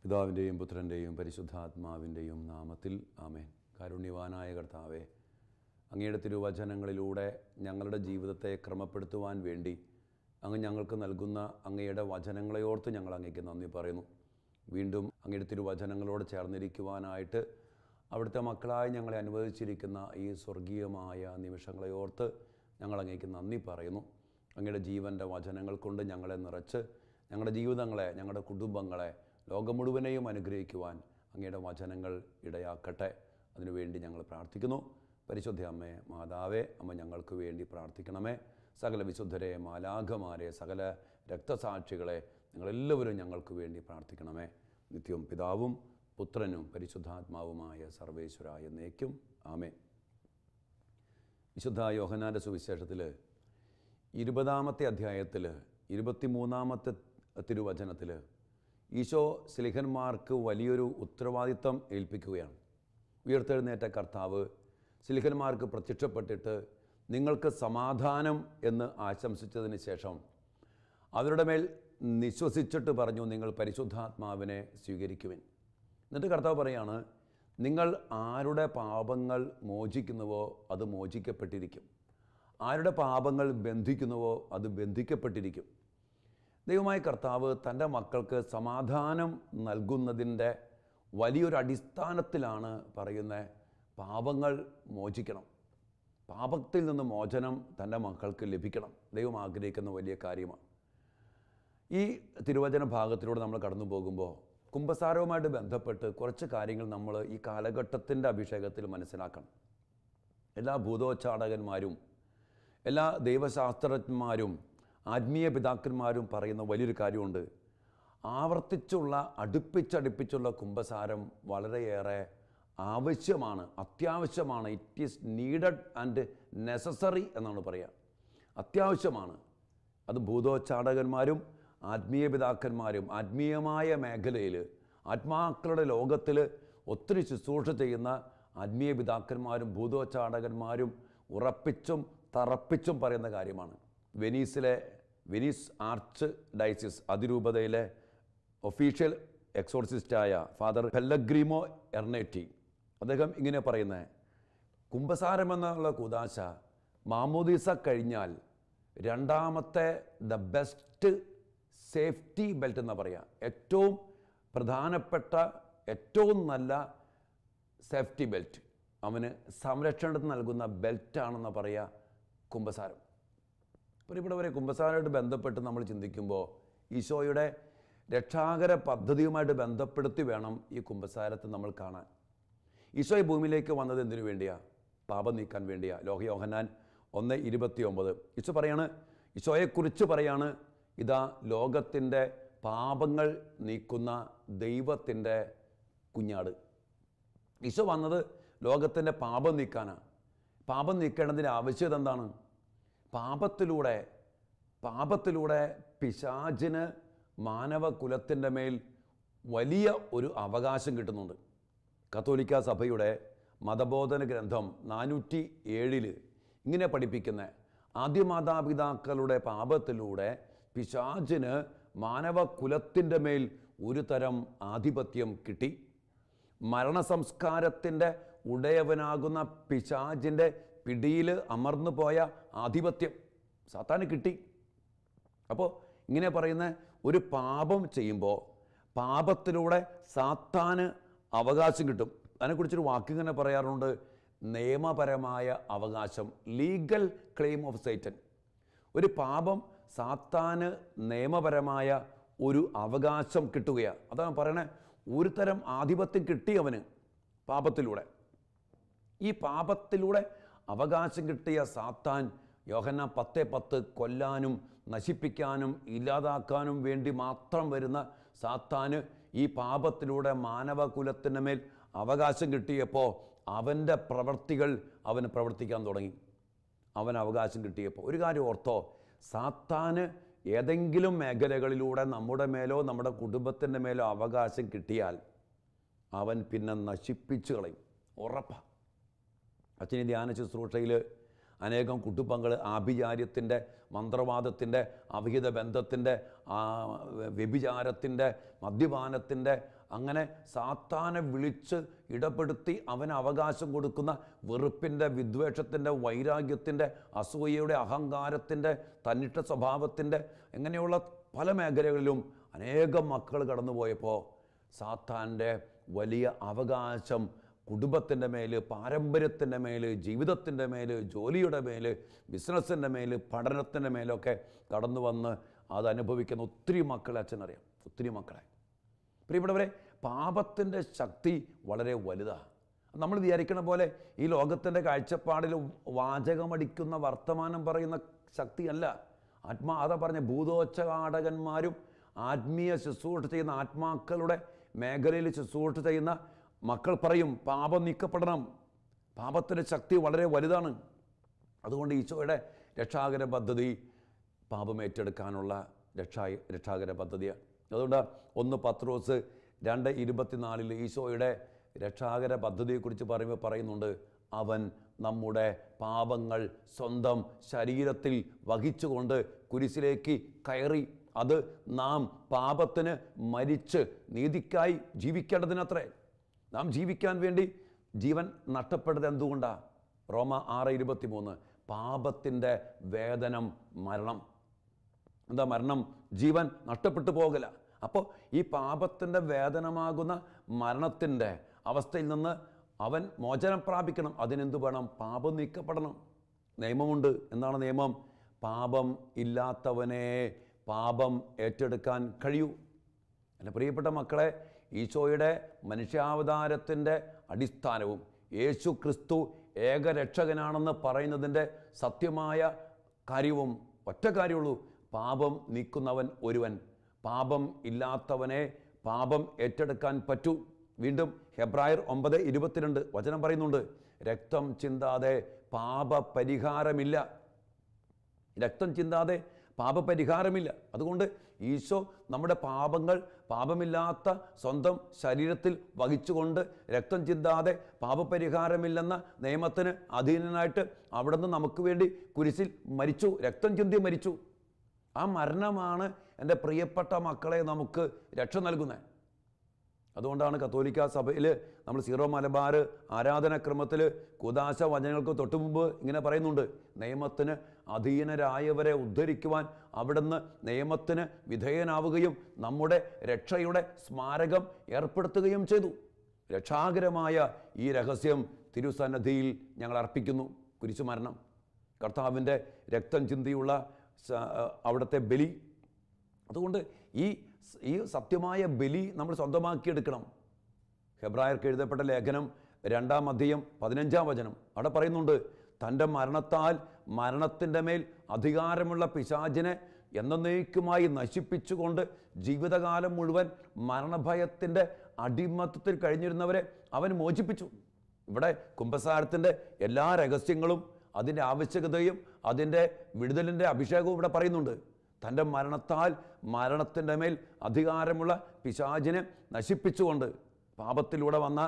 പിതാവിൻ്റെയും പുത്രൻ്റെയും പരിശുദ്ധാത്മാവിൻ്റെയും നാമത്തിൽ ആമേൻ. കാരുണ്യവാനായ കർത്താവേ, അങ്ങയുടെ തിരുവചനങ്ങളിലൂടെ ഞങ്ങളുടെ ജീവിതത്തെ ക്രമപ്പെടുത്തുവാൻ വേണ്ടി അങ്ങ് ഞങ്ങൾക്ക് നൽകുന്ന അങ്ങയുടെ വചനങ്ങളെയോർത്ത് ഞങ്ങൾ അങ്ങേക്ക് നന്ദി പറയുന്നു. വീണ്ടും അങ്ങയുടെ തിരുവചനങ്ങളോട് ചേർന്നിരിക്കുവാനായിട്ട് അവിടുത്തെ മക്കളായി ഞങ്ങളെ അനുവദിച്ചിരിക്കുന്ന ഈ സ്വർഗീയമായ നിമിഷങ്ങളെയോർത്ത് ഞങ്ങൾ അങ്ങേക്ക് നന്ദി പറയുന്നു. അങ്ങയുടെ ജീവൻ്റെ വചനങ്ങൾ കൊണ്ട് ഞങ്ങളെ നിറച്ച് ഞങ്ങളുടെ ജീവിതങ്ങളെ, ഞങ്ങളുടെ കുടുംബങ്ങളെ, ലോകം മുഴുവനെയും അനുഗ്രഹിക്കുവാൻ അങ്ങയുടെ വചനങ്ങൾ ഇടയാക്കട്ടെ. അതിനുവേണ്ടി ഞങ്ങൾ പ്രാർത്ഥിക്കുന്നു. പരിശുദ്ധ അമ്മേ, മാതാവേ, അമ്മ ഞങ്ങൾക്ക് വേണ്ടി പ്രാർത്ഥിക്കണമേ. സകല വിശുദ്ധരെ, മാലാഖമാരെ, സകല രക്തസാക്ഷികളെ നിങ്ങളെല്ലാവരും ഞങ്ങൾക്ക് വേണ്ടി പ്രാർത്ഥിക്കണമേ. നിത്യവും പിതാവും പുത്രനും പരിശുദ്ധാത്മാവുമായ സർവേശ്വര എന്നേക്കും ആമേൻ. വിശുദ്ധ യോഹന്നാൻ്റെ സുവിശേഷത്തിൽ 20-ാമത്തെ അധ്യായത്തിൽ 23-ാമത്തെ തിരുവചനത്തിൽ ഈശോ സ്ലിഹന്മാർക്ക് വലിയൊരു ഉത്തരവാദിത്തം ഏൽപ്പിക്കുകയാണ്. ഉയർത്തെഴുന്നേറ്റ കർത്താവ് സ്ലിഹന്മാർക്ക് പ്രത്യക്ഷപ്പെട്ടിട്ട് നിങ്ങൾക്ക് സമാധാനം എന്ന് ആശംസിച്ചതിന് ശേഷം അവരുടെ മേൽ നിശ്വസിച്ചിട്ട് പറഞ്ഞു, നിങ്ങൾ പരിശുദ്ധാത്മാവിനെ സ്വീകരിക്കുവിൻ. എന്നിട്ട് കർത്താവ് പറയാണ്, നിങ്ങൾ ആരുടെ പാപങ്ങൾ മോചിക്കുന്നുവോ അത് മോചിക്കപ്പെട്ടിരിക്കും, ആരുടെ പാപങ്ങൾ ബന്ധിക്കുന്നുവോ അത് ബന്ധിക്കപ്പെട്ടിരിക്കും. ദൈവമായ കർത്താവ് തൻ്റെ മക്കൾക്ക് സമാധാനം നൽകുന്നതിൻ്റെ വലിയൊരു അടിസ്ഥാനത്തിലാണ് പറയുന്നത്, പാപങ്ങൾ മോചിക്കണം, പാപത്തിൽ നിന്ന് മോചനം തൻ്റെ മക്കൾക്ക് ലഭിക്കണം. ദൈവം ആഗ്രഹിക്കുന്ന വലിയ കാര്യമാണ്. ഈ തിരുവചന ഭാഗത്തിലൂടെ നമ്മൾ കടന്നു പോകുമ്പോൾ കുമ്പസാരവുമായിട്ട് ബന്ധപ്പെട്ട് കുറച്ച് കാര്യങ്ങൾ നമ്മൾ ഈ കാലഘട്ടത്തിൻ്റെ അഭിഷേകത്തിൽ മനസ്സിലാക്കണം. എല്ലാ ഭൂതോച്ചാടകന്മാരും എല്ലാ ദൈവശാസ്ത്രജ്ഞന്മാരും ആത്മീയ പിതാക്കന്മാരും പറയുന്ന വലിയൊരു കാര്യമുണ്ട്. ആവർത്തിച്ചുള്ള അടുപ്പിച്ചടുപ്പിച്ചുള്ള കുമ്പസാരം വളരെയേറെ ആവശ്യമാണ്, അത്യാവശ്യമാണ്. It is needed and necessary എന്നാണ് പറയുക. അത്യാവശ്യമാണ്. അത് ഭൂതോച്ചാടകന്മാരും ആത്മീയ പിതാക്കന്മാരും ആത്മീയമായ മേഖലയിൽ ആത്മാക്കളുടെ ലോകത്തിൽ ഒത്തിരി ശുശ്രൂഷ ചെയ്യുന്ന ആത്മീയ പിതാക്കന്മാരും ഭൂതോച്ചാടകന്മാരും ഉറപ്പിച്ചും തറപ്പിച്ചും പറയുന്ന കാര്യമാണ്. വെനീസ് ആർച്ച് ഡയസിസ് അതിരൂപതയിലെ ഒഫീഷ്യൽ എക്സോർസിസ്റ്റായ ഫാദർ പെല്ലഗ്രീമോ എർണേറ്റി അദ്ദേഹം ഇങ്ങനെ പറയുന്നത്, കുമ്പസാരമെന്നുള്ള കൂദാശ മാമോദീസ കഴിഞ്ഞാൽ രണ്ടാമത്തെ ദ ബെസ്റ്റ് സേഫ്റ്റി ബെൽറ്റ് എന്നാണ് പറയുക. ഏറ്റവും പ്രധാനപ്പെട്ട ഏറ്റവും നല്ല സേഫ്റ്റി ബെൽറ്റ്, അവന് സംരക്ഷണം നൽകുന്ന ബെൽറ്റാണെന്ന് പറയുക കുമ്പസാരം. അപ്പോൾ ഇവിടെ വരെ കുമ്പസാരമായിട്ട് ബന്ധപ്പെട്ട് നമ്മൾ ചിന്തിക്കുമ്പോൾ ഈശോയുടെ രക്ഷാകര പദ്ധതിയുമായിട്ട് ബന്ധപ്പെടുത്തി വേണം ഈ കുമ്പസാരത്തെ നമ്മൾ കാണാൻ. ഈശോ ഈ ഭൂമിയിലേക്ക് വന്നത് എന്തിനു വേണ്ടിയാണ്? പാപം നീക്കാൻ വേണ്ടിയാണ്. യോഹന്നാൻ 1:29 ഈശോ പറയാണ്, ഈശോയെക്കുറിച്ച് പറയാണ്, ഇതാ ലോകത്തിൻ്റെ പാപങ്ങൾ നീക്കുന്ന ദൈവത്തിൻ്റെ കുഞ്ഞാട്. ഈശോ വന്നത് ലോകത്തിൻ്റെ പാപം നീക്കാനാണ്. പാപം നീക്കേണ്ടതിൻ്റെ ആവശ്യകത എന്താണ്? പാപത്തിലൂടെ പിശാചിന് മാനവകുലത്തിൻ്റെ മേൽ വലിയ ഒരു അവകാശം കിട്ടുന്നുണ്ട്. കത്തോലിക്ക സഭയുടെ മതബോധന ഗ്രന്ഥം 407 ഇങ്ങനെ പഠിപ്പിക്കുന്ന, ആദ്യമാതാപിതാക്കളുടെ പാപത്തിലൂടെ പിശാചിന് മാനവകുലത്തിൻ്റെ മേൽ ഒരു തരം ആധിപത്യം കിട്ടി. മരണസംസ്കാരത്തിൻ്റെ ഉടയവനാകുന്ന പിശാചിൻ്റെ പിടിയിൽ അമർന്നു പോയ ആധിപത്യം സാത്താന് കിട്ടി. അപ്പോൾ ഇങ്ങനെ പറയുന്ന ഒരു പാപം ചെയ്യുമ്പോൾ പാപത്തിലൂടെ സാത്താന് അവകാശം കിട്ടും. അതിനെക്കുറിച്ചൊരു വാക്ക് ഇങ്ങനെ പറയാറുണ്ട്, നിയമപരമായ അവകാശം, ലീഗൽ ക്ലെയിം ഓഫ് സൈറ്റൻ. ഒരു പാപം സാത്താന് നിയമപരമായ ഒരു അവകാശം കിട്ടുകയാണ്. അതാണ് പറയണേ, ഒരു തരം ആധിപത്യം കിട്ടി അവന് പാപത്തിലൂടെ. ഈ പാപത്തിലൂടെ അവകാശം കിട്ടിയ സാത്താൻ യോഹന്നാൻ 10:10 കൊല്ലാനും നശിപ്പിക്കാനും ഇല്ലാതാക്കാനും വേണ്ടി മാത്രം വരുന്ന സാത്താന് ഈ പാപത്തിലൂടെ മാനവകുലത്തിൻ്റെ മേൽ അവകാശം കിട്ടിയപ്പോൾ അവൻ്റെ പ്രവൃത്തികൾ അവന് പ്രവർത്തിക്കാൻ തുടങ്ങി. അവൻ അവകാശം കിട്ടിയപ്പോൾ ഒരു കാര്യം ഓർത്തോ, സാത്താന് ഏതെങ്കിലും മേഖലകളിലൂടെ നമ്മുടെ മേലോ നമ്മുടെ കുടുംബത്തിൻ്റെ മേലോ അവകാശം കിട്ടിയാൽ അവൻ പിന്നെ നശിപ്പിച്ചു കളയും, ഉറപ്പാണ്. അച്ഛനെ ധ്യാന ശുശ്രൂഷയിൽ അനേകം കുടുംബങ്ങൾ ആഭിചാര്യത്തിൻ്റെ, മന്ത്രവാദത്തിൻ്റെ, അവിഹിത ബന്ധത്തിൻ്റെ, വ്യഭിചാരത്തിൻ്റെ, മദ്യപാനത്തിൻ്റെ, അങ്ങനെ സാത്താനെ വിളിച്ച് ഇടപെടുത്തി അവന് അവകാശം കൊടുക്കുന്ന വെറുപ്പിൻ്റെ, വിദ്വേഷത്തിൻ്റെ, വൈരാഗ്യത്തിൻ്റെ, അസൂയയുടെ, അഹങ്കാരത്തിൻ്റെ, തന്നിട്ട സ്വഭാവത്തിൻ്റെ, ഇങ്ങനെയുള്ള പല മേഖലകളിലും അനേകം മക്കൾ കടന്നുപോയപ്പോൾ സാത്താൻ്റെ വലിയ അവകാശം കുടുംബത്തിൻ്റെ മേൽ, പാരമ്പര്യത്തിൻ്റെ മേൽ, ജീവിതത്തിൻ്റെ മേൽ, ജോലിയുടെ മേൽ, ബിസിനസ്സിൻ്റെ മേൽ, പഠനത്തിൻ്റെ മേലൊക്കെ കടന്നു വന്ന് അതനുഭവിക്കുന്ന ഒത്തിരി മക്കളെ അച്ഛനറിയാം, ഒത്തിരി മക്കളെ. പ്രിയപ്പെട്ടവരെ, പാപത്തിൻ്റെ ശക്തി വളരെ വലുതാണ്. നമ്മൾ വിചാരിക്കണ പോലെ ഈ ലോകത്തിൻ്റെ കാഴ്ചപ്പാടിൽ വാചകമടിക്കുന്ന വർത്തമാനം പറയുന്ന ശക്തിയല്ല. അതാ പറഞ്ഞ ഭൂതോച്ചാടകന്മാരും ആത്മീയ ശുശ്രൂഷ ചെയ്യുന്ന ആത്മാക്കളുടെ മേഖലയിൽ ശുശ്രൂഷ ചെയ്യുന്ന മക്കൾ പറയും പാപം നീക്കപ്പെടണം. പാപത്തിൻ്റെ ശക്തി വളരെ വലുതാണ്. അതുകൊണ്ട് ഈശോയുടെ രക്ഷാകര പദ്ധതി പാപം ഏറ്റെടുക്കാനുള്ള രക്ഷാകര പദ്ധതിയാണ്. അതുകൊണ്ട് 1 പത്രോസ് 2:24 ഈശോയുടെ രക്ഷാകര പദ്ധതിയെക്കുറിച്ച് പറയുന്നുണ്ട്, അവൻ നമ്മുടെ പാപങ്ങൾ സ്വന്തം ശരീരത്തിൽ വഹിച്ചുകൊണ്ട് കുരിശിലേക്ക് കയറി. അത് നാം പാപത്തിന് മരിച്ച് നീതിക്കായി ജീവിക്കേണ്ടതിനത്രേ. നാം ജീവിക്കാൻ വേണ്ടി ജീവൻ നഷ്ടപ്പെട്ടത് എന്തുകൊണ്ടാണ്? റോമ 6:23 പാപത്തിൻ്റെ വേതനം മരണം. എന്താ മരണം? ജീവൻ നഷ്ടപ്പെട്ടു പോകല. അപ്പോൾ ഈ പാപത്തിൻ്റെ വേതനമാകുന്ന മരണത്തിൻ്റെ അവസ്ഥയിൽ നിന്ന് അവൻ മോചനം പ്രാപിക്കണം. അതിനെന്ത് വേണം? പാപം നീക്കപ്പെടണം. നിയമമുണ്ട്. എന്താണ് നിയമം? പാപം ഇല്ലാത്തവനെ പാപം ഏറ്റെടുക്കാൻ കഴിയൂ. എൻ്റെ പ്രിയപ്പെട്ട മക്കളെ, ഈശോയുടെ മനുഷ്യാവതാരത്തിൻ്റെ അടിസ്ഥാനവും യേശു ക്രിസ്തു ഏകരക്ഷകനാണെന്ന് പറയുന്നതിൻ്റെ സത്യമായ കാര്യവും ഒറ്റ കാര്യമുള്ളൂ, പാപം നീക്കുന്നവൻ ഒരുവൻ. പാപം ഇല്ലാത്തവനെ പാപം ഏറ്റെടുക്കാൻ പറ്റൂ. വീണ്ടും ഹെബ്രായർ 9:22 വചനം പറയുന്നുണ്ട്, രക്തം ചിന്താതെ പാപപരിഹാരമില്ല. രക്തം ചിന്താതെ പാപപരിഹാരമില്ല. അതുകൊണ്ട് ഈശോ നമ്മുടെ പാപങ്ങൾ പാപമില്ലാത്ത സ്വന്തം ശരീരത്തിൽ വഹിച്ചുകൊണ്ട് രക്തം ചിന്താതെ പാപപരിഹാരമില്ലെന്ന നിയമത്തിന് അധീനനായിട്ട് അവിടുന്ന് നമുക്ക് വേണ്ടി കുരിശിൽ മരിച്ചു, രക്തം ചിന്തി മരിച്ചു. ആ മരണമാണ് എൻ്റെ പ്രിയപ്പെട്ട മക്കളെ നമുക്ക് രക്ഷ നൽകുന്നത്. അതുകൊണ്ടാണ് കത്തോലിക്ക സഭയിൽ നമ്മൾ സീറോ മലബാർ ആരാധനാക്രമത്തിൽ കൂദാശ വചനങ്ങൾക്ക് തൊട്ടു മുമ്പ് ഇങ്ങനെ പറയുന്നുണ്ട്, നിയമത്തിന് അധീനരായവരെ ഉദ്ധരിക്കുവാൻ അവിടുന്ന് നിയമത്തിന് വിധേയനാവുകയും നമ്മുടെ രക്ഷയുടെ സ്മാരകം ഏർപ്പെടുത്തുകയും ചെയ്തു. രക്ഷാകരമായ ഈ രഹസ്യം തിരുസന്നിധിയിൽ ഞങ്ങൾ അർപ്പിക്കുന്നു. കുരിശുമരണം, കർത്താവിൻ്റെ രക്തം ചിന്തിയുള്ള അവിടുത്തെ ബലി. അതുകൊണ്ട് ഈ സത്യമായ ബലി നമ്മൾ സ്വന്തമാക്കിയെടുക്കണം. ഹെബ്രായർക്ക് എഴുതപ്പെട്ട ലേഖനം 2-ാം അധ്യായം 15-ാം വചനം അവിടെ പറയുന്നുണ്ട്, തൻ്റെ മരണത്താൽ മരണത്തിൻ്റെ മേൽ അധികാരമുള്ള പിശാചിനെ എന്നേക്കുമായി നശിപ്പിച്ചുകൊണ്ട് ജീവിതകാലം മുഴുവൻ മരണഭയത്തിൻ്റെ അടിമത്തത്തിൽ കഴിഞ്ഞിരുന്നവരെ അവൻ മോചിപ്പിച്ചു. ഇവിടെ കുമ്പസാരത്തിൻ്റെ എല്ലാ രഹസ്യങ്ങളും അതിൻ്റെ ആവശ്യകതയും അതിൻ്റെ വിടുതലിൻ്റെ അഭിഷേകവും ഇവിടെ പറയുന്നുണ്ട്. തൻ്റെ മരണത്താൽ മരണത്തിൻ്റെ മേൽ അധികാരമുള്ള പിശാചിനെ നശിപ്പിച്ചുകൊണ്ട് പാപത്തിലൂടെ വന്ന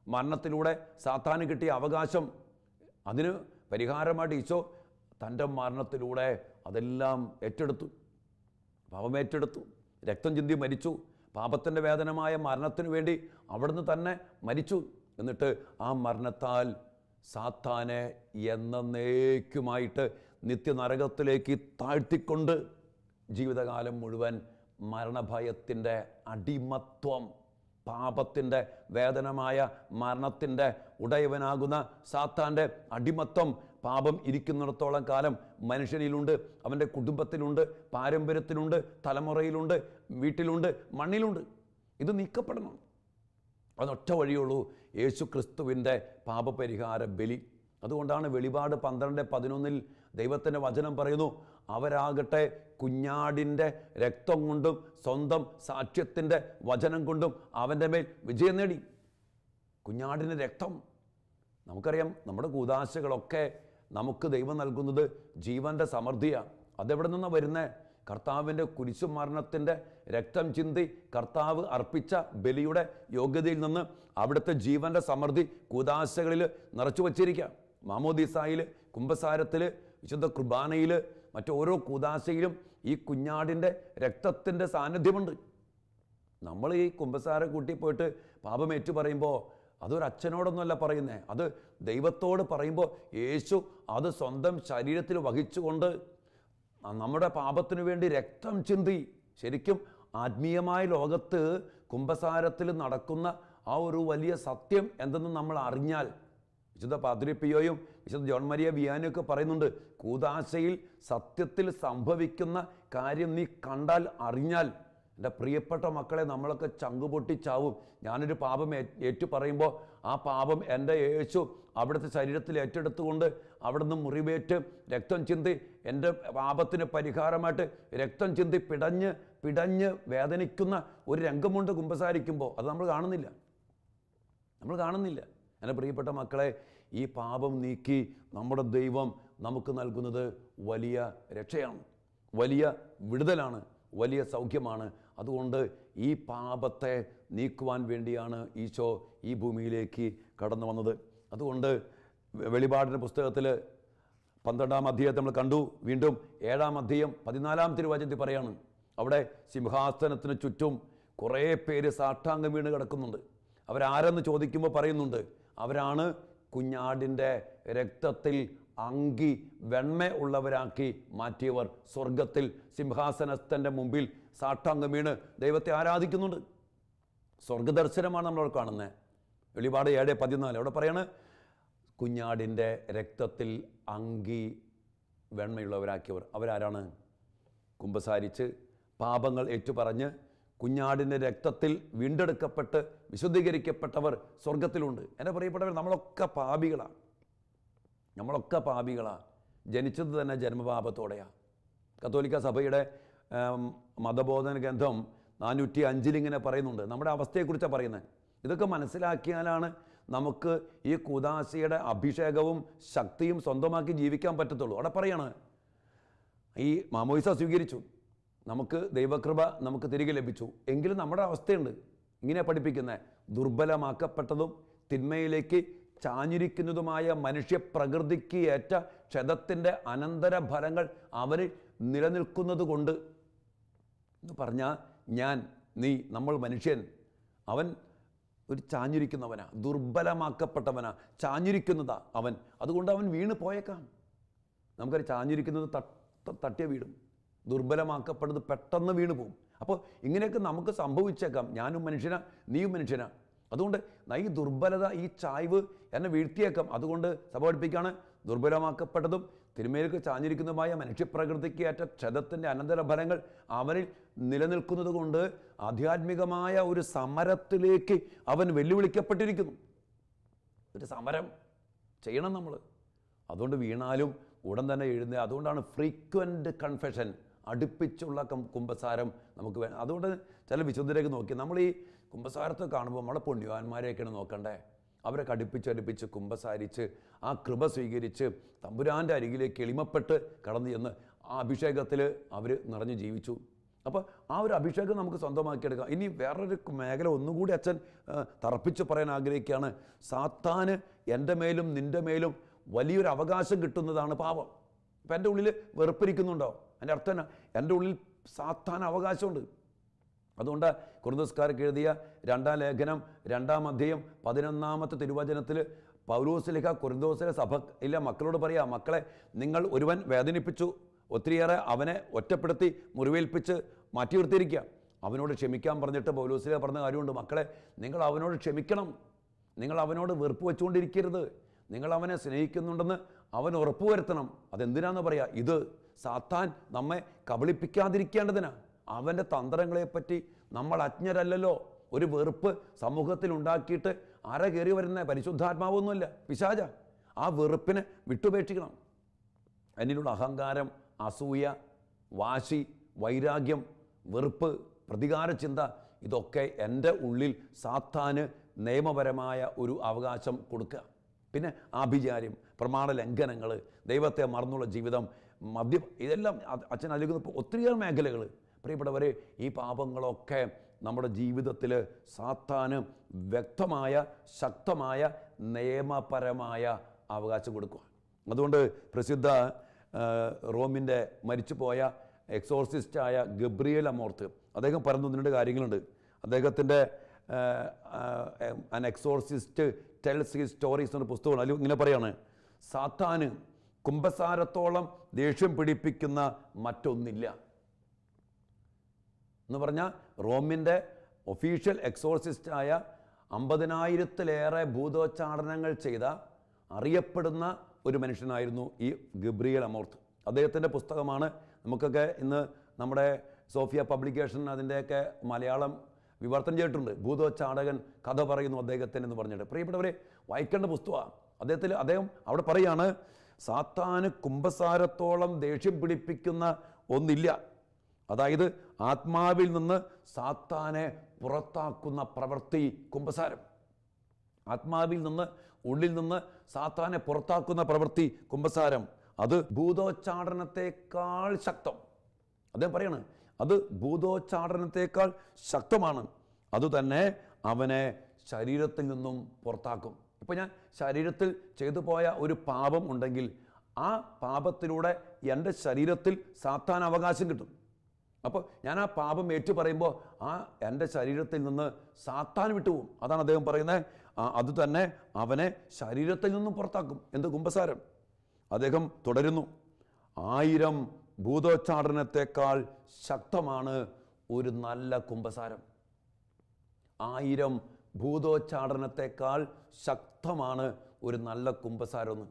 മരണത്തിലൂടെ സാത്താന് കിട്ടിയ അവകാശം, അതിന് പരിഹാരമായിട്ട് ഈശോ തൻ്റെ മരണത്തിലൂടെ അതെല്ലാം ഏറ്റെടുത്തു. പാപം ഏറ്റെടുത്തു, രക്തം ചിന്തി മരിച്ചു. പാപത്തിൻ്റെ വേദനമായ മരണത്തിന് വേണ്ടി അവിടുന്ന് തന്നെ മരിച്ചു. എന്നിട്ട് ആ മരണത്താൽ സാത്താനെ എന്നേക്കുമായിട്ട് നിത്യനരകത്തിലേക്ക് താഴ്ത്തിക്കൊണ്ട് ജീവിതകാലം മുഴുവൻ മരണഭയത്തിൻ്റെ അടിമത്വം, പാപത്തിൻ്റെ വേദനമായ മരണത്തിൻ്റെ ഉടയവനാകുന്ന സാത്താൻ്റെ അടിമത്വം പാപം ഇരിക്കുന്നിടത്തോളം കാലം മനുഷ്യനിലുണ്ട്, അവൻ്റെ കുടുംബത്തിലുണ്ട്, പാരമ്പര്യത്തിലുണ്ട്, തലമുറയിലുണ്ട്, വീട്ടിലുണ്ട്, മണ്ണിലുണ്ട്. ഇത് നീക്കപ്പെടണം. അതിനൊറ്റ വഴിയുള്ളൂ, യേശു ക്രിസ്തുവിൻ്റെ പാപപരിഹാര ബലി. അതുകൊണ്ടാണ് വെളിപാട് 12:11 ദൈവത്തിൻ്റെ വചനം പറയുന്നു, അവരാകട്ടെ കുഞ്ഞാടിൻ്റെ രക്തം കൊണ്ടും സ്വന്തം സാക്ഷ്യത്തിൻ്റെ വചനം കൊണ്ടും അവൻ്റെ മേൽ വിജയം നേടി. കുഞ്ഞാടിൻ്റെ രക്തം, നമുക്കറിയാം നമ്മുടെ കൂദാശകളൊക്കെ നമുക്ക് ദൈവം നൽകുന്നത് ജീവൻ്റെ സമൃദ്ധിയാണ്. അതെവിടെ നിന്നാണ് വരുന്നത്? കർത്താവിൻ്റെ കുരിശുമരണത്തിൻ്റെ രക്തം ചിന്തി കർത്താവ് അർപ്പിച്ച ബലിയുടെ യോഗ്യതയിൽ നിന്ന് അവിടുത്തെ ജീവൻ്റെ സമൃദ്ധി കൂദാശകളിൽ നിറച്ചു വച്ചിരിക്കുക. മാമോദീസായിൽ, കുമ്പസാരത്തിൽ, വിശുദ്ധ കുർബാനയിൽ, മറ്റോരോ കൂദാശയിലും ഈ കുഞ്ഞാടിൻ്റെ രക്തത്തിൻ്റെ സാന്നിധ്യമുണ്ട്. നമ്മൾ ഈ കുമ്പസാരം കൂട്ടി പോയിട്ട് പാപമേറ്റു പറയുമ്പോൾ അതൊരു അച്ഛനോടൊന്നുമല്ല പറയുന്നത്, അത് ദൈവത്തോട് പറയുമ്പോൾ യേശു അത് സ്വന്തം ശരീരത്തിൽ വഹിച്ചുകൊണ്ട് നമ്മുടെ പാപത്തിനു വേണ്ടി രക്തം ചിന്തി. ശരിക്കും ആത്മീയമായ ലോകത്ത് കുമ്പസാരത്തിൽ നടക്കുന്ന ആ ഒരു വലിയ സത്യം എന്തെന്ന് നമ്മൾ അറിഞ്ഞാൽ, വിശുദ്ധ പാദ്രി പിയോയും വിശുദ്ധ ജോൺ മരിയ വിയാനിയൊക്കെ പറയുന്നുണ്ട്, കൂദാശയിൽ സത്യത്തിൽ സംഭവിക്കുന്ന കാര്യം നീ കണ്ടാൽ അറിഞ്ഞാൽ, എൻ്റെ പ്രിയപ്പെട്ട മക്കളെ, നമ്മളൊക്കെ ചങ്കുപൊട്ടിച്ചാവും. ഞാനൊരു പാപം ഏറ്റു പറയുമ്പോൾ ആ പാപം എൻ്റെ യേശു അവിടുത്തെ ശരീരത്തിൽ ഏറ്റെടുത്തുകൊണ്ട് അവിടുന്ന് മുറിവേറ്റ് രക്തം ചിന്തി എൻ്റെ പാപത്തിന് പരിഹാരമായിട്ട് രക്തം ചിന്തി പിടഞ്ഞ് വേദനിക്കുന്ന ഒരു രംഗമുണ്ട് കുമ്പസാരിക്കുമ്പോൾ. അത് നമ്മൾ കാണുന്നില്ല. എൻ്റെ പ്രിയപ്പെട്ട മക്കളെ, ഈ പാപം നീക്കി നമ്മുടെ ദൈവം നമുക്ക് നൽകുന്നത് വലിയ രക്ഷയാണ്, വലിയ വിടുതലാണ്, വലിയ സൗഖ്യമാണ്. അതുകൊണ്ട് ഈ പാപത്തെ നീക്കുവാൻ വേണ്ടിയാണ് ഈശോ ഈ ഭൂമിയിലേക്ക് കടന്നു വന്നത്. അതുകൊണ്ട് വെളിപാടിൻ്റെ പുസ്തകത്തിൽ 12-ാം അധ്യായത്തിൽ നമ്മൾ കണ്ടു. വീണ്ടും 7-ാം അധ്യായം 14-ാം തിരുവചനത്തിൽ പറയാണ്, അവിടെ സിംഹാസനത്തിന് ചുറ്റും കുറേ പേര് സാഷ്ടാംഗം വീണ് കിടക്കുന്നുണ്ട്. അവരാരെന്ന് ചോദിക്കുമ്പോൾ പറയുന്നുണ്ട്, അവരാണ് കുഞ്ഞാടിൻ്റെ രക്തത്തിൽ അങ്കി വെണ്മ ഉള്ളവരാക്കി മാറ്റിയവർ. സ്വർഗത്തിൽ സിംഹാസനത്തിൻ്റെ മുമ്പിൽ സാഷ്ടാംഗം വീണ് ദൈവത്തെ ആരാധിക്കുന്നുണ്ട്. സ്വർഗദർശനമാണ് നമ്മളവിടെ കാണുന്നത്. വെളിപാട് 7:14 അവിടെ പറയാണ്, കുഞ്ഞാടിൻ്റെ രക്തത്തിൽ അങ്കി വെണ്മയുള്ളവരാക്കിയവർ. അവരാരാണ്? കുമ്പസാരിച്ച് പാപങ്ങൾ ഏറ്റുപറഞ്ഞ് കുഞ്ഞാടിൻ്റെ രക്തത്തിൽ വീണ്ടെടുക്കപ്പെട്ട് വിശുദ്ധീകരിക്കപ്പെട്ടവർ സ്വർഗത്തിലുണ്ട്. എൻ്റെ പ്രിയപ്പെട്ടവർ, നമ്മളൊക്കെ പാപികളാണ്. ജനിച്ചത് തന്നെ ജന്മപാപത്തോടെയാണ്. കത്തോലിക്ക സഭയുടെ മതബോധന ഗ്രന്ഥം 405 ഇങ്ങനെ പറയുന്നുണ്ട്. നമ്മുടെ അവസ്ഥയെക്കുറിച്ചാണ് പറയുന്നത്. ഇതൊക്കെ മനസ്സിലാക്കിയാലാണ് നമുക്ക് ഈ കൂദാശയുടെ അഭിഷേകവും ശക്തിയും സ്വന്തമാക്കി ജീവിക്കാൻ പറ്റത്തുള്ളൂ. അവിടെ പറയാണ്, ഈ മാമോദിസ സ്വീകരിച്ചു, നമുക്ക് ദൈവകൃപ നമുക്ക് തിരികെ ലഭിച്ചു, എങ്കിലും നമ്മുടെ അവസ്ഥയുണ്ട്. ഇങ്ങനെ പഠിപ്പിക്കുന്നത്, ദുർബലമാക്കപ്പെട്ടതും തിന്മയിലേക്ക് ചാഞ്ഞിരിക്കുന്നതുമായ മനുഷ്യപ്രകൃതിക്ക് ഏറ്റ ക്ഷതത്തിൻ്റെ അനന്തരഫലങ്ങൾ അവരിൽ നിലനിൽക്കുന്നത് കൊണ്ട് എന്ന് പറഞ്ഞാൽ, ഞാൻ, നീ, നമ്മൾ മനുഷ്യൻ, അവൻ ഒരു ചാഞ്ഞിരിക്കുന്നവനാ, ദുർബലമാക്കപ്പെട്ടവനാ, ചാഞ്ഞിരിക്കുന്നതാ അവൻ. അതുകൊണ്ട് അവൻ വീണ് പോയേക്കാം. നമുക്കത് ചാഞ്ഞിരിക്കുന്നത് തട്ടിയ വീടും, ദുർബലമാക്കപ്പെടുന്നത് പെട്ടെന്ന് വീണ് പോകും. അപ്പോൾ ഇങ്ങനെയൊക്കെ നമുക്ക് സംഭവിച്ചേക്കാം. ഞാനും മനുഷ്യനാ, നീയും മനുഷ്യനാ. അതുകൊണ്ട് ഈ ദുർബലത, ഈ ചായ്വ് എന്നെ വീഴ്ത്തിയേക്കാം. അതുകൊണ്ട് സഭ പഠിപ്പിക്കുകയാണ്, ദുർബലമാക്കപ്പെട്ടതും തിരുമേലേക്ക് ചാഞ്ഞിരിക്കുന്നതുമായ മനുഷ്യപ്രകൃതിക്ക് ഏറ്റ ക്ഷതത്തിൻ്റെ അനന്തരഫലങ്ങൾ അവനിൽ നിലനിൽക്കുന്നത് കൊണ്ട് ആധ്യാത്മികമായ ഒരു സമരത്തിലേക്ക് അവൻ വെല്ലുവിളിക്കപ്പെട്ടിരിക്കുന്നു. ഒരു സമരം ചെയ്യണം നമ്മൾ. അതുകൊണ്ട് വീണാലും ഉടൻ തന്നെ എഴുന്നേ. അതുകൊണ്ടാണ് ഫ്രീക്വൻ്റ് കൺഫെഷൻ, അടുപ്പിച്ചുള്ള കുമ്പസാരം നമുക്ക് വേണം. അതുകൊണ്ട് ചില വിശുദ്ധരേക്ക് നോക്കി നമ്മൾ ഈ കുമ്പസാരത്തെ കാണുമ്പോൾ നമ്മളെ പുണ്യവാന്മാരെയൊക്കെയാണ് നോക്കണ്ടേ. അവരെ അടുപ്പിച്ച് കുമ്പസാരിച്ച് ആ കൃപ സ്വീകരിച്ച് തമ്പുരാൻ്റെ അരികിലേക്ക് എളിമപ്പെട്ട് കടന്നു ചെന്ന് ആ അഭിഷേകത്തിൽ അവർ നിറഞ്ഞു ജീവിച്ചു. അപ്പോൾ ആ ഒരു അഭിഷേകം നമുക്ക് സ്വന്തമാക്കിയെടുക്കാം. ഇനി വേറൊരു മേഖല ഒന്നുകൂടി അച്ഛൻ തറപ്പിച്ച് പറയാൻ ആഗ്രഹിക്കുകയാണ്. സാത്താന് എൻ്റെ മേലും നിൻ്റെ മേലും വലിയൊരു അവകാശം കിട്ടുന്നതാണ് പാപം. ഇപ്പം എൻ്റെ ഉള്ളിൽ വെറുപ്പിരിക്കുന്നുണ്ടോ? എൻ്റെ അർത്ഥം എന്നാ? എൻ്റെ ഉള്ളിൽ സാത്താൻ അവകാശമുണ്ട്. അതുകൊണ്ട് കൊരിന്ത്യക്കാർക്ക് എഴുതിയ 2-ാം ലേഖനം 2-ാം അധ്യായം 11-ാമത്തെ തിരുവചനത്തിൽ പൗലോസ് കൊരിന്ത്യയിലെ സഭയിലെ മക്കളോട് പറയാ, മക്കളെ, നിങ്ങൾ ഒരുവൻ വേദനിപ്പിച്ചു, ഒത്തിരിയേറെ അവനെ ഒറ്റപ്പെടുത്തി മുറിവേൽപ്പിച്ച് മാറ്റി നിർത്തിയിരിക്കുക. അവനോട് ക്ഷമിക്കാൻ പറഞ്ഞിട്ട് പൗലോസ് പറഞ്ഞ കാര്യമുണ്ട്. മക്കളെ, നിങ്ങൾ അവനോട് ക്ഷമിക്കണം. നിങ്ങൾ അവനോട് വെറുപ്പ് വെച്ചുകൊണ്ടിരിക്കരുത്. നിങ്ങൾ അവനെ സ്നേഹിക്കുന്നുണ്ടെന്ന് അവൻ ഉറപ്പുവരുത്തണം. അതെന്തിനാന്ന് പറയാ? ഇത് സാത്താൻ നമ്മെ കബളിപ്പിക്കാതിരിക്കേണ്ടതിനാ. അവൻ്റെ തന്ത്രങ്ങളെപ്പറ്റി നമ്മൾ അജ്ഞരല്ലല്ലോ. ഒരു വെറുപ്പ് സമൂഹത്തിൽ ഉണ്ടാക്കിയിട്ട് ആരാ കയറി വരുന്നത്? പരിശുദ്ധാത്മാവൊന്നുമല്ല, പിശാച. ആ വെറുപ്പിനെ വിട്ടുപേക്ഷിക്കണം. എന്നിലുള്ള അഹങ്കാരം, അസൂയ, വാശി, വൈരാഗ്യം, വെറുപ്പ്, പ്രതികാര ചിന്ത, ഇതൊക്കെ എൻ്റെ ഉള്ളിൽ സാത്താന് നിയമപരമായ ഒരു അവകാശം കൊടുക്കുക. പിന്നെ ആഭിചാര്യം, പ്രമാണ ലംഘനങ്ങൾ, ദൈവത്തെ മറന്നുള്ള ജീവിതം, മദ്യം, ഇതെല്ലാം അച്ഛൻ അതിലേക്ക് ഒത്തിരിയേറെ മേഖലകൾ. പ്രിയപ്പെട്ടവരെ, ഈ പാപങ്ങളൊക്കെ നമ്മുടെ ജീവിതത്തിൽ സാത്താന് വ്യക്തമായ ശക്തമായ നിയമപരമായ അവകാശം കൊടുക്കുക. അതുകൊണ്ട് പ്രസിദ്ധ റോമിൻ്റെ മരിച്ചുപോയ എക്സോർസിസ്റ്റായ ഗബ്രിയേൽ അമോർത്ത് അദ്ദേഹം പറയുന്ന 2 കാര്യങ്ങളുണ്ട്. അദ്ദേഹത്തിൻ്റെ an exorcist tells his stories എന്ന പുസ്തകമാണ്. അതിൽ ഇങ്ങനെ പറയാണ്, സാത്താന് കുമ്പസാരത്തോളം ദേഷ്യം പിടിപ്പിക്കുന്ന മറ്റൊന്നില്ല എന്ന് പറഞ്ഞാൽ റോമിൻ്റെ ഒഫീഷ്യൽ എക്സോർസിസ്റ്റായ 50,000-ലേറെ ഭൂതോച്ചാടനങ്ങൾ ചെയ്ത അറിയപ്പെടുന്ന ഒരു മനുഷ്യനായിരുന്നു ഈ ഗബ്രിയേൽ അമോർത്ത്. അദ്ദേഹത്തിൻ്റെ പുസ്തകമാണ് നമുക്കൊക്കെ ഇന്ന് നമ്മുടെ സോഫിയ പബ്ലിക്കേഷൻ അതിൻ്റെയൊക്കെ മലയാളം വിവർത്തനം ചെയ്തിട്ടുണ്ട്. ഭൂതോച്ചാടകൻ കഥ പറയുന്നു അദ്ദേഹത്തിന് എന്ന് പറഞ്ഞിട്ട്. പ്രിയപ്പെട്ടവരെ, വായിക്കേണ്ട പുസ്തകമാണ്. അദ്ദേഹം അവിടെ പറയാണ്, സാത്താന് കുമ്പസാരത്തോളം ദേഷ്യം പിടിപ്പിക്കുന്ന ഒന്നില്ല. അതായത് ആത്മാവിൽ നിന്ന് സാത്താനെ പുറത്താക്കുന്ന പ്രവൃത്തി കുമ്പസാരം. ആത്മാവിൽ നിന്ന്, ഉള്ളിൽ നിന്ന് സാത്താനെ പുറത്താക്കുന്ന പ്രവൃത്തി കുമ്പസാരം. അത് ഭൂതോച്ചാടനത്തെക്കാൾ ശക്തം. അദ്ദേഹം പറയാണ്, അത് ഭൂതോച്ചാടനത്തെക്കാൾ ശക്തമാണ്. അതുതന്നെ അവനെ ശരീരത്തിൽ നിന്നും പുറത്താക്കും. ഇപ്പോൾ ഞാൻ ശരീരത്തിൽ ചെയ്തു പോയ ഒരു പാപം ഉണ്ടെങ്കിൽ ആ പാപത്തിലൂടെ എൻ്റെ ശരീരത്തിൽ സാത്താൻ അവകാശം കിട്ടും. അപ്പോൾ ഞാൻ ആ പാപം ഏറ്റു പറയുമ്പോൾ ആ എൻ്റെ ശരീരത്തിൽ നിന്ന് സാത്താൻ വിട്ടുപോകും. അതാണ് അദ്ദേഹം പറയുന്നത്. അതുതന്നെ അവനെ ശരീരത്തിൽ നിന്നും പുറത്താക്കും. എന്ത്? കുമ്പസാരം. അദ്ദേഹം തുടരുന്നു, 1000 ഭൂതോച്ചാടനത്തെക്കാൾ ശക്തമാണ് ഒരു നല്ല കുമ്പസാരം. 1000 ഭൂതോച്ചാടനത്തെക്കാൾ ശക്തമാണ് ഒരു നല്ല കുമ്പസാരം എന്ന്.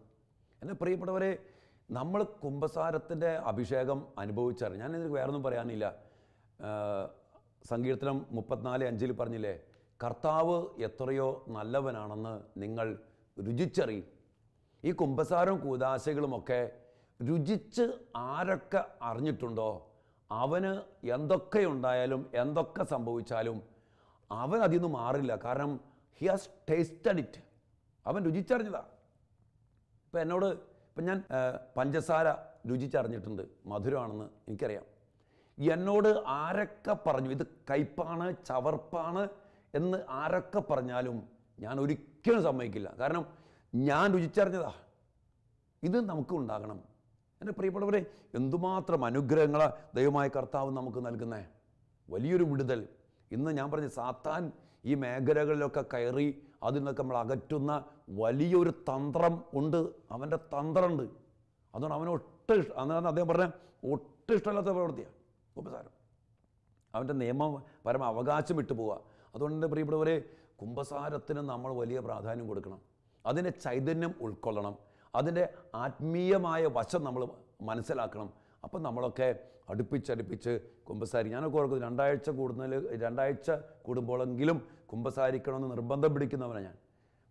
എന്നെ പ്രിയപ്പെട്ടവരെ, നമ്മൾ കുമ്പസാരത്തിൻ്റെ അഭിഷേകം അനുഭവിച്ചറിയാം. ഞാനിതിന് വേറൊന്നും പറയാനില്ല. സങ്കീർത്തനം 34:5 പറഞ്ഞില്ലേ, കർത്താവ് എത്രയോ നല്ലവനാണെന്ന് നിങ്ങൾ രുചിച്ചറിയും. ഈ കുമ്പസാരം കൂദാശകളുമൊക്കെ രുചിച്ച് ആരൊക്കെ അറിഞ്ഞിട്ടുണ്ടോ അവന് എന്തൊക്കെ ഉണ്ടായാലും എന്തൊക്കെ സംഭവിച്ചാലും അവൻ അതിൽ നിന്ന് മാറില്ല. കാരണം ഹി ഹാസ് ടേസ്റ്റഡ് ഇറ്റ്. അവൻ രുചിച്ചറിഞ്ഞതാണ്. ഇപ്പം ഞാൻ പഞ്ചസാര രുചിച്ചറിഞ്ഞിട്ടുണ്ട്, മധുരമാണെന്ന് എനിക്കറിയാം. എന്നോട് ആരൊക്കെ പറഞ്ഞു ഇത് കയ്പാണ്, ചവർപ്പാണ് എന്ന് ആരൊക്കെ പറഞ്ഞാലും ഞാൻ ഒരിക്കലും സമ്മതിക്കില്ല. കാരണം ഞാൻ രുചിച്ചറിഞ്ഞതാ. ഇത് നമുക്ക് ഉണ്ടാകണം. എൻ്റെ പ്രിയപ്പെട്ടവരെ, എന്തുമാത്രം അനുഗ്രഹങ്ങളാണ് ദൈവമായ കർത്താവ് നമുക്ക് നൽകുന്നത്. വലിയൊരു വിടുതൽ. ഇന്ന് ഞാൻ പറഞ്ഞ സാത്താൻ ഈ മേഖലകളിലൊക്കെ കയറി അതിൽ നിന്നൊക്കെ നമ്മൾ അകറ്റുന്ന വലിയൊരു തന്ത്രം ഉണ്ട്. അവൻ്റെ തന്ത്രമുണ്ട്. അതുകൊണ്ട് അവന് അതാണ് അദ്ദേഹം പറഞ്ഞ ഒട്ടും ഇഷ്ടമല്ലാത്ത പ്രവൃത്തിയാണ് കുമ്പസാരം. അവൻ്റെ നിയമപരമ അവകാശം വിട്ടുപോവുക. അതുകൊണ്ട് എൻ്റെ പ്രിയപ്പെട്ടവരെ, കുമ്പസാരത്തിന് നമ്മൾ വലിയ പ്രാധാന്യം കൊടുക്കണം. അതിൻ്റെ ചൈതന്യം ഉൾക്കൊള്ളണം. അതിൻ്റെ ആത്മീയമായ വശം നമ്മൾ മനസ്സിലാക്കണം. അപ്പം നമ്മളൊക്കെ അടുപ്പിച്ചടുപ്പിച്ച് കുമ്പസാരി. ഞാനൊക്കെ ഓർക്കുന്നു 2 ആഴ്ച കൂടുമ്പോഴെങ്കിലും കുമ്പസാരിക്കണമെന്ന് നിർബന്ധം പിടിക്കുന്നവനാണ് ഞാൻ.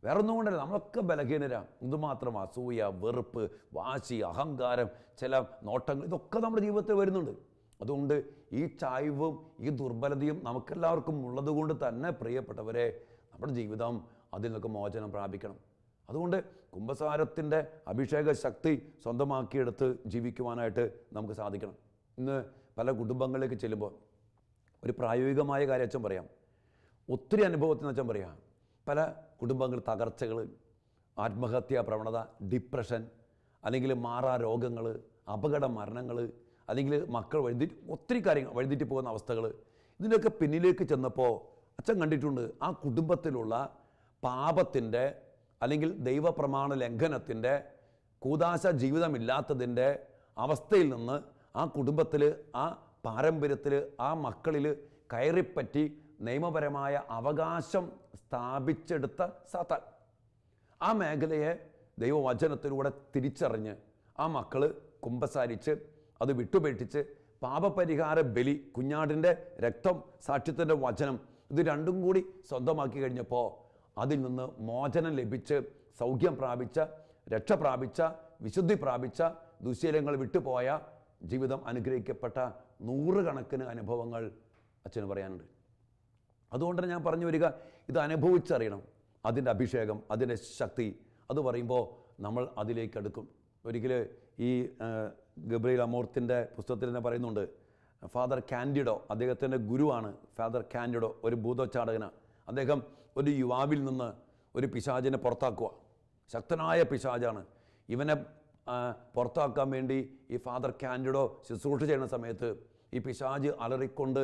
വേറെ ഒന്നും കൊണ്ടല്ല, നമ്മളൊക്കെ ബലഹീനരാണ്. എന്തുമാത്രം അസൂയ, വെറുപ്പ്, വാശി, അഹങ്കാരം, ചില നോട്ടങ്ങൾ, ഇതൊക്കെ നമ്മുടെ ജീവിതത്തിൽ വരുന്നുണ്ട്. അതുകൊണ്ട് ഈ ചായ്വും ഈ ദുർബലതയും നമുക്കെല്ലാവർക്കും ഉള്ളതുകൊണ്ട് തന്നെ പ്രിയപ്പെട്ടവരെ, നമ്മുടെ ജീവിതം അതിൽ നിന്നൊക്കെ മോചനം പ്രാപിക്കണം. അതുകൊണ്ട് കുമ്പസാരത്തിൻ്റെ അഭിഷേക ശക്തി സ്വന്തമാക്കിയെടുത്ത് ജീവിക്കുവാനായിട്ട് നമുക്ക് സാധിക്കണം. ഇന്ന് പല കുടുംബങ്ങളിലേക്ക് ചെല്ലുമ്പോൾ ഒരു പ്രായോഗികമായ കാര്യം അച്ഛൻ പറയാം. ഒത്തിരി അനുഭവത്തിന് അച്ഛൻ പറയാം. പല കുടുംബങ്ങൾ തകർച്ചകൾ, ആത്മഹത്യാ പ്രവണത, ഡിപ്രഷൻ, അല്ലെങ്കിൽ മാറാ രോഗങ്ങൾ, അപകട മരണങ്ങൾ, അല്ലെങ്കിൽ മക്കൾ ഒത്തിരി കാര്യങ്ങൾ വഴിതെറ്റി പോകുന്ന അവസ്ഥകൾ. ഇതിൻ്റെയൊക്കെ പിന്നിലേക്ക് ചെന്നപ്പോൾ അച്ഛൻ കണ്ടിട്ടുണ്ട് ആ കുടുംബത്തിലുള്ള പാപത്തിൻ്റെ അല്ലെങ്കിൽ ദൈവപ്രമാണ ലംഘനത്തിൻ്റെ കൂദാശ ജീവിതമില്ലാത്തതിൻ്റെ അവസ്ഥയിൽ നിന്ന് ആ കുടുംബത്തിൽ, ആ പാരമ്പര്യത്തിൽ, ആ മക്കളിൽ കയറിപ്പറ്റി നിയമപരമായ അവകാശം സ്ഥാപിച്ചെടുത്ത സാത്താൻ ആ മേഖലയെ ദൈവവചനത്തിലൂടെ തിരിച്ചറിഞ്ഞ് ആ മക്കൾ കുമ്പസാരിച്ച് അത് വിട്ടുപേക്ഷിച്ച് പാപപരിഹാര ബലി, കുഞ്ഞാടിൻ്റെ രക്തം, സാക്ഷ്യത്തിൻ്റെ വചനം, ഇത് രണ്ടും കൂടി സ്വന്തമാക്കി കഴിഞ്ഞപ്പോൾ അതിൽ നിന്ന് മോചനം ലഭിച്ച് സൗഖ്യം പ്രാപിച്ച, രക്ഷ പ്രാപിച്ച, വിശുദ്ധി പ്രാപിച്ച, ദുശ്ശീലങ്ങൾ വിട്ടുപോയ ജീവിതം അനുഗ്രഹിക്കപ്പെട്ട 100 കണക്കിന് അനുഭവങ്ങൾ അച്ഛന് പറയാനുണ്ട്. അതുകൊണ്ടാണ് ഞാൻ പറഞ്ഞു വരിക, ഇത് അനുഭവിച്ചറിയണം. അതിൻ്റെ അഭിഷേകം, അതിൻ്റെ ശക്തി, അത് പറയുമ്പോൾ നമ്മൾ അതിലേക്ക് അടുക്കും. ഒരിക്കൽ ഈ ഗബ്രിയേൽ അമോർത്തിൻ്റെ പുസ്തകത്തിൽ തന്നെ പറയുന്നുണ്ട്, ഫാദർ കാൻഡിഡോ, അദ്ദേഹത്തിൻ്റെ ഗുരുവാണ് ഫാദർ കാൻഡിഡോ, ഒരു ഭൂതോച്ചാടകനാണ്. അദ്ദേഹം ഒരു യുവാവിൽ നിന്ന് ഒരു പിശാചിനെ പുറത്താക്കുക. ശക്തനായ പിശാചാണ്. ഇവനെ പുറത്താക്കാൻ വേണ്ടി ഈ ഫാദർ കാൻഡിഡോ ശുശ്രൂഷ ചെയ്യുന്ന സമയത്ത് ഈ പിശാച് അലറിക്കൊണ്ട്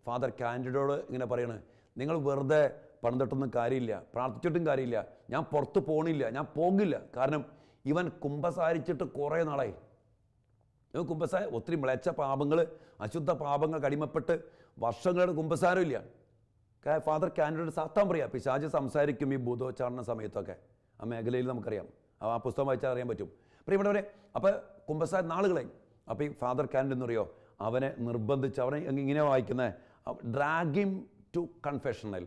ഫാദർ കാൻഡിഡോട് ഇങ്ങനെ പറയണ്, നിങ്ങൾ വെറുതെ പണിതിട്ടൊന്നും കാര്യമില്ല, പ്രാർത്ഥിച്ചിട്ടും കാര്യമില്ല, ഞാൻ പുറത്ത് പോകണില്ല, ഞാൻ പോകില്ല. കാരണം ഇവൻ കുമ്പസാരിച്ചിട്ട് കുറേ നാളായി. ഇവൻ ഒത്തിരി മ്ലേച്ഛ പാപങ്ങൾ, അശുദ്ധ പാപങ്ങൾ അടിമപ്പെട്ട് വർഷങ്ങളുടെ കുമ്പസാരമില്ല. ഫാദർ കാൻഡിഡോട് സാത്താൻ പറയാം, പിശാച് സംസാരിക്കും ഈ ഭൂതോച്ചാരണ സമയത്തൊക്കെ. ആ മേഖലയിൽ നമുക്കറിയാം, ആ പുസ്തകം വായിച്ചാൽ അറിയാൻ പറ്റും. അപ്പോൾ ഇവിടെ വരെ അപ്പോൾ കുമ്പസാര നാളുകളെ അപ്പോൾ ഈ ഫാദർ കാൻഡിഡ് എന്ന് പറയുമോ അവനെ നിർബന്ധിച്ച്, അവനെ ഇങ്ങനെ വായിക്കുന്നത്, ഡ്രാഗിം ടു കൺഫെഷണൽ,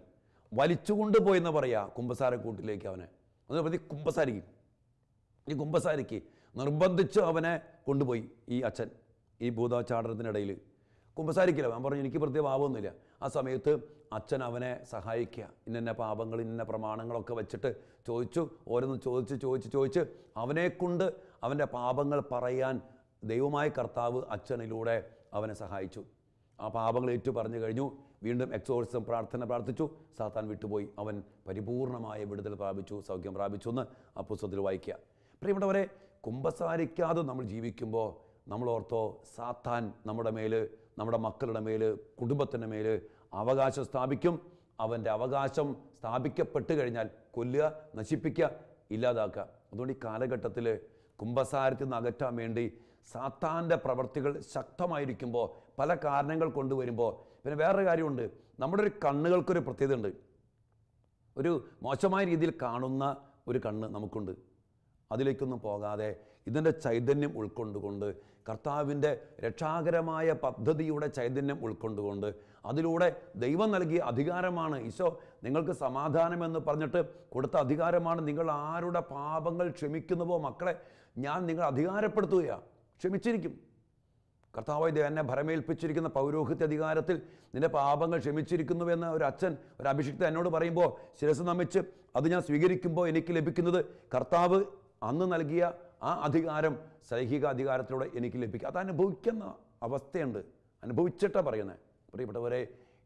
വലിച്ചുകൊണ്ട് പോയെന്ന് പറയുക കുമ്പസാരക്കൂട്ടിലേക്ക്. അവനെ അത് കുമ്പസാരിക്കും, ഈ കുമ്പസാരിക്ക് നിർബന്ധിച്ച് അവനെ കൊണ്ടുപോയി ഈ അച്ഛൻ ഈ ഭൂതോച്ചാടനത്തിനിടയിൽ. കുമ്പസാരിക്കില്ല, ഞാൻ പറഞ്ഞു എനിക്ക് പ്രത്യേക പാപമൊന്നുമില്ല. ആ സമയത്ത് അച്ഛൻ അവനെ സഹായിക്കുക, ഇന്ന പാപങ്ങൾ ഇന്ന പ്രമാണങ്ങളൊക്കെ വെച്ചിട്ട് ചോദിച്ചു, ഓരോന്ന് ചോദിച്ച് അവനെക്കൊണ്ട് അവൻ്റെ പാപങ്ങൾ പറയാൻ ദൈവമായ കർത്താവ് അച്ഛനിലൂടെ അവനെ സഹായിച്ചു. ആ പാപങ്ങൾ ഏറ്റു പറഞ്ഞു കഴിഞ്ഞു. വീണ്ടും എക്സോർസിസം പ്രാർത്ഥിച്ചു. സാത്താൻ വിട്ടുപോയി. അവൻ പരിപൂർണമായ വിടുതൽ പ്രാപിച്ചു, സൗഖ്യം പ്രാപിച്ചു എന്ന് ആ പുസ്തകത്തിൽ വായിക്കുക. പ്രിയപ്പെട്ടവരെ, കുമ്പസാരിക്കാതെ നമ്മൾ ജീവിക്കുമ്പോൾ നമ്മൾ ഓർത്തോ, സാത്താൻ നമ്മുടെ മേൽ, നമ്മുടെ മക്കളുടെ മേൽ, കുടുംബത്തിൻ്റെ മേൽ അവകാശം സ്ഥാപിക്കും. അവൻ്റെ അവകാശം സ്ഥാപിക്കപ്പെട്ട് കഴിഞ്ഞാൽ കൊല്ലുക, നശിപ്പിക്കുക, ഇല്ലാതാക്കുക. അതുകൊണ്ട് ഈ കാലഘട്ടത്തിൽ കുമ്പസാരത്തിൽ നിന്ന് അകറ്റാൻ വേണ്ടി സാത്താൻ്റെ പ്രവർത്തികൾ ശക്തമായിരിക്കുമ്പോൾ, പല കാരണങ്ങൾ കൊണ്ടുവരുമ്പോൾ, പിന്നെ വേറൊരു കാര്യമുണ്ട്, നമ്മുടെ ഒരു കണ്ണുകൾക്കൊരു പ്രത്യേകത ഉണ്ട്. ഒരു മോശമായ രീതിയിൽ കാണുന്ന ഒരു കണ്ണ് നമുക്കുണ്ട്. അതിലേക്കൊന്നും പോകാതെ ഇതിൻ്റെ ചൈതന്യം ഉൾക്കൊണ്ടുകൊണ്ട്, കർത്താവിൻ്റെ രക്ഷാകരമായ പദ്ധതിയുടെ ചൈതന്യം ഉൾക്കൊണ്ടുകൊണ്ട്, അതിലൂടെ ദൈവം നൽകിയ അധികാരമാണ്, ഈശോ നിങ്ങൾക്ക് സമാധാനമെന്ന് പറഞ്ഞിട്ട് കൊടുത്ത അധികാരമാണ്. നിങ്ങൾ ആരുടെ പാപങ്ങൾ ക്ഷമിക്കുന്നുവോ മക്കളെ ഞാൻ നിങ്ങൾ അധികാരപ്പെടുത്തുകയാണ്, ക്ഷമിച്ചിരിക്കും. കർത്താവായ ദൈവം എന്നെ ഭരമേൽപ്പിച്ചിരിക്കുന്ന പൗരോഹിത്യ അധികാരത്തിൽ നിന്റെ പാപങ്ങൾ ക്ഷമിച്ചിരിക്കുന്നുവെന്ന് ഒരു അച്ഛൻ, ഒരു അഭിഷിക്ത എന്നോട് പറയുമ്പോൾ ശിരസ് നമിച്ച് അത് ഞാൻ സ്വീകരിക്കുമ്പോൾ എനിക്ക് ലഭിക്കുന്നത് കർത്താവ് അന്ന് നൽകിയ ആ അധികാരം സൈഹിക അധികാരത്തിലൂടെ എനിക്ക് ലഭിക്കുക. അത് അനുഭവിക്കുന്ന അവസ്ഥയുണ്ട്, അനുഭവിച്ചിട്ടാണ് പറയുന്നത്. പ്രിയപ്പെട്ടവരെ,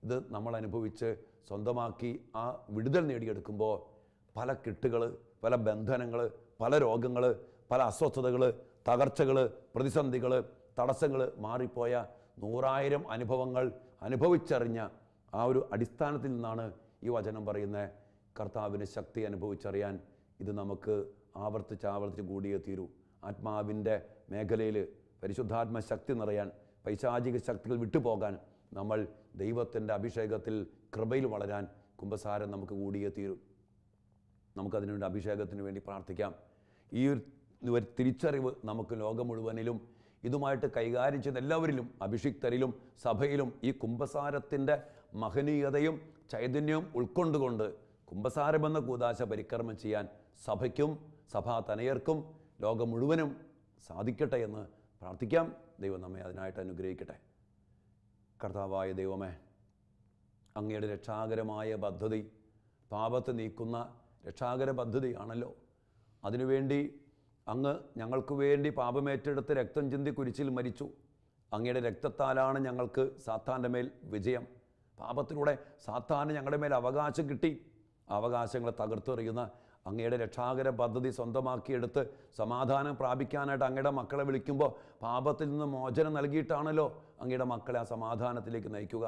ഇത് നമ്മൾ അനുഭവിച്ച് സ്വന്തമാക്കി ആ വിടുതൽ നേടിയെടുക്കുമ്പോൾ പല കെട്ടുകൾ, പല ബന്ധനങ്ങൾ, പല രോഗങ്ങൾ, പല അസ്വസ്ഥതകൾ, തകർച്ചകൾ, പ്രതിസന്ധികൾ, തടസ്സങ്ങൾ മാറിപ്പോയ 100,000 അനുഭവങ്ങൾ അനുഭവിച്ചറിഞ്ഞ ആ ഒരു അടിസ്ഥാനത്തിൽ നിന്നാണ് ഈ വചനം പറയുന്നത്. കർത്താവിൻ്റെ ശക്തി അനുഭവിച്ചറിയാൻ ഇത് നമുക്ക് ആവർത്തിച്ച് കൂടിയേ തീരൂ. ആത്മാവിൻ്റെ മേഖലയിൽ പരിശുദ്ധാത്മ ശക്തി നിറയാൻ, പൈശാചിക ശക്തികൾ വിട്ടുപോകാൻ, നമ്മൾ ദൈവത്തിൻ്റെ അഭിഷേകത്തിൽ കൃപയിൽ വളരാൻ കുമ്പസാരം നമുക്ക് കൂടിയേ തീരൂ. നമുക്കതിനുവേണ്ടി അഭിഷേകത്തിന് വേണ്ടി പ്രാർത്ഥിക്കാം. ഈ ഒരു തിരിച്ചറിവ് നമുക്ക് ലോകം മുഴുവനിലും ഇതുമായിട്ട് കൈകാര്യം ചെയ്ത എല്ലാവരിലും, അഭിഷിക്തരിലും സഭയിലും ഈ കുമ്പസാരത്തിൻ്റെ മഹനീയതയും ചൈതന്യവും ഉൾക്കൊണ്ടുകൊണ്ട് കുമ്പസാരമെന്ന കൂദാശ പരിക്രമം ചെയ്യാൻ സഭയ്ക്കും സഭാ തനയർക്കും ലോകം മുഴുവനും സാധിക്കട്ടെ എന്ന് പ്രാർത്ഥിക്കാം. ദൈവം നമ്മെ അതിനായിട്ട് അനുഗ്രഹിക്കട്ടെ. കർത്താവായ ദൈവമേ, അങ്ങയുടെ രക്ഷാകരമായ പദ്ധതി, പാപത്തെ നീക്കുന്ന രക്ഷാകര പദ്ധതിയാണല്ലോ. അതിനുവേണ്ടി അങ്ങ് ഞങ്ങൾക്ക് വേണ്ടി പാപമേറ്റെടുത്ത് രക്തം ചിന്തി കുരിശിൽ മരിച്ചു. അങ്ങയുടെ രക്തത്താലാണ് ഞങ്ങൾക്ക് സാത്താൻ്റെ മേൽ വിജയം. പാപത്തിലൂടെ സാത്താന് ഞങ്ങളുടെ മേൽ അവകാശം കിട്ടി. അവകാശങ്ങളെ തകർത്തെറിയുന്ന അങ്ങയുടെ രക്ഷാകര പദ്ധതി സ്വന്തമാക്കിയെടുത്ത് സമാധാനം പ്രാപിക്കാനായിട്ട് അങ്ങയുടെ മക്കളെ വിളിക്കുമ്പോൾ പാപത്തിൽ നിന്ന് മോചനം നൽകിയിട്ടാണല്ലോ അങ്ങയുടെ മക്കളെ ആ സമാധാനത്തിലേക്ക് നയിക്കുക.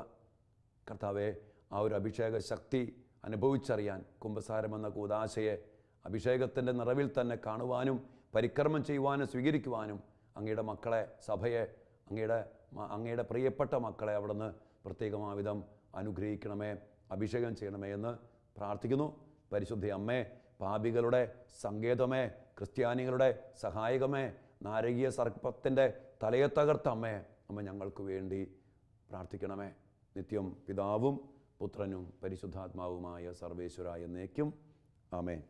കർത്താവേ, ആ ഒരു അഭിഷേക ശക്തി അനുഭവിച്ചറിയാൻ കുമ്പസാരമെന്ന കൂദാശയെ അഭിഷേകത്തിൻ്റെ നിറവിൽ തന്നെ കാണുവാനും പരിക്രമം ചെയ്യുവാനും സ്വീകരിക്കുവാനും അങ്ങയുടെ മക്കളെ, സഭയെ, അങ്ങയുടെ പ്രിയപ്പെട്ട മക്കളെ അവിടുന്ന് പ്രത്യേകമാവിധം അനുഗ്രഹിക്കണമേ, അഭിഷേകം ചെയ്യണമേ എന്ന് പ്രാർത്ഥിക്കുന്നു. പരിശുദ്ധ അമ്മേ, പാപികളുടെ സങ്കേതമേ, ക്രിസ്ത്യാനികളുടെ സഹായകമേ, നാരകീയ സർപ്പത്തിൻ്റെ തലയെ തകർത്ത അമ്മേ, അമ്മ ഞങ്ങൾക്ക് വേണ്ടി പ്രാർത്ഥിക്കണമേ. നിത്യം പിതാവും പുത്രനും പരിശുദ്ധാത്മാവുമായ സർവേശ്വരായ എന്നേക്കും ആമേൻ.